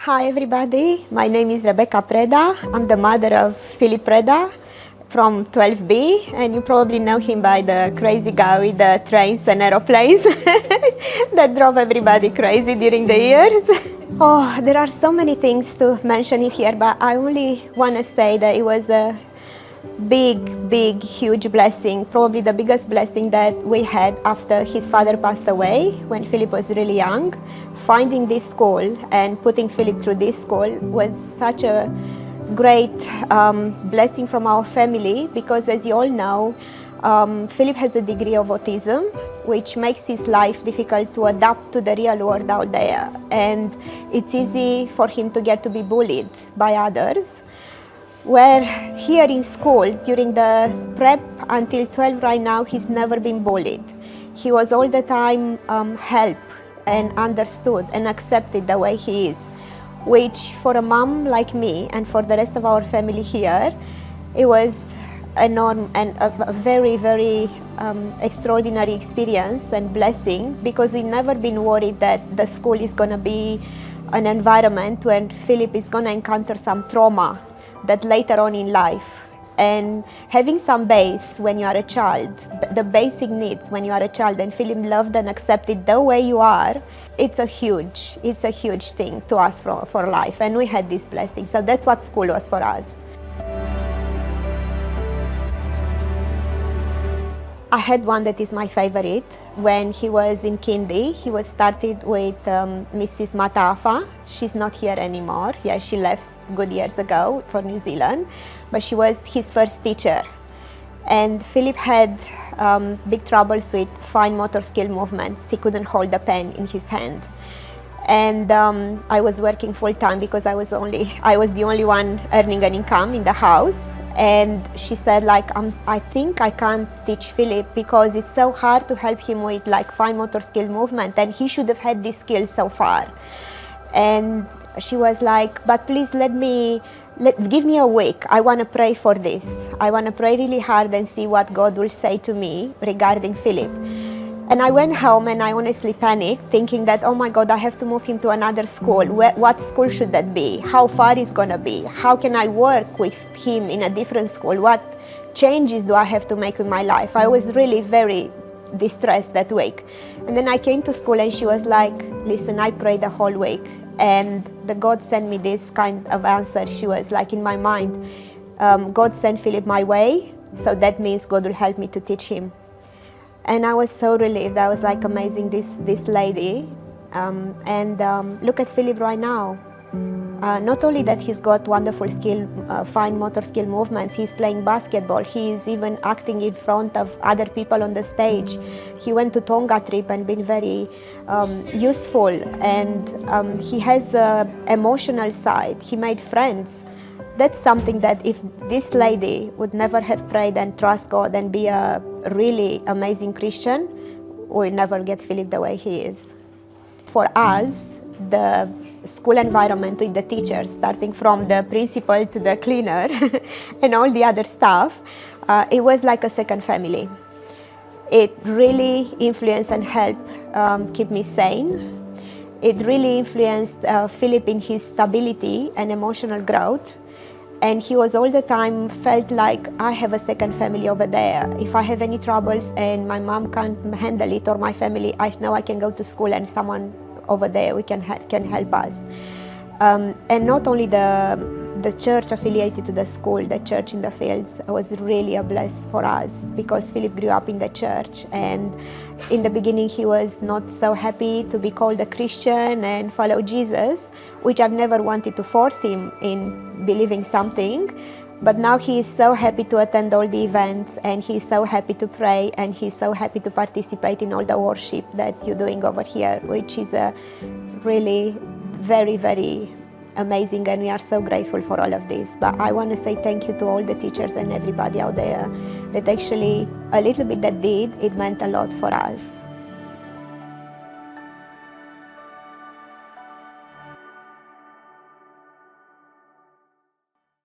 Hi everybody, my name is Rebecca Preda. I'm the mother of Philip Preda from 12B, and you probably know him by the crazy guy with the trains and aeroplanes that drove everybody crazy during the years. Oh, there are so many things to mention here, but I only want to say that it was a big, huge blessing, probably the biggest blessing that we had after his father passed away when Philip was really young. Finding this school and putting Philip through this school was such a great blessing from our family, because as you all know, Philip has a degree of autism, which makes his life difficult to adapt to the real world out there, and it's easy for him to get to be bullied by others. Where here in school, during the prep until 12 right now, he's never been bullied. He was all the time helped and understood and accepted the way he is, which for a mom like me and for the rest of our family here, it was enormous and a very extraordinary experience and blessing, because we've never been worried that the school is going to be an environment when Philip is going to encounter some trauma that later on in life. And having some base when you are a child, the basic needs when you are a child, and feeling loved and accepted the way you are, it's a huge thing to us for life. And we had this blessing. So that's what school was for us. I had one that is my favorite. When he was in kindy, he was started with Mrs. Macarthur. She's not here anymore. Yeah, she left good years ago for New Zealand, but she was his first teacher. And Philip had big troubles with fine motor skill movements. He couldn't hold a pen in his hand. And I was working full time because I was the only one earning an income in the house. And she said, I think I can't teach Philip because it's so hard to help him with fine motor skill movement, and he should have had these skills so far. And she was like, but please give me a week. I want to pray for this. I want to pray really hard and see what God will say to me regarding Philip. And I went home and I honestly panicked, thinking that, oh my God, I have to move him to another school. What school should that be? How far is going to be? How can I work with him in a different school? What changes do I have to make in my life? I was really very distressed that week. And then I came to school and she was like, listen, I prayed the whole week. And God sent me this kind of answer. She was like, in my mind, God sent Philip my way, so that means God will help me to teach him. And I was so relieved. I was like, amazing, this lady. Look at Philip right now. Not only that he's got wonderful skill, fine motor skill movements, he's playing basketball, he's even acting in front of other people on the stage. He went to Tonga trip and been very useful, and he has an emotional side. He made friends. That's something that if this lady would never have prayed and trust God and be a really amazing Christian, we'll never get Philip the way he is. For us, the school environment with the teachers, starting from the principal to the cleaner and all the other staff, it was like a second family. It really influenced and helped keep me sane. It really influenced Philip in his stability and emotional growth. And he was all the time felt like, I have a second family over there. If I have any troubles and my mom can't handle it, or my family, I know I can go to school and someone over there can help us. And not only the church affiliated to the school, the church in the fields, was really a bless for us, because Philip grew up in the church, and in the beginning he was not so happy to be called a Christian and follow Jesus, which I've never wanted to force him in believing something. But now he is so happy to attend all the events, and he's so happy to pray, and he's so happy to participate in all the worship that you're doing over here, which is a really very amazing, and we are so grateful for all of this. But I want to say thank you to all the teachers and everybody out there that actually, a little bit that did, it meant a lot for us.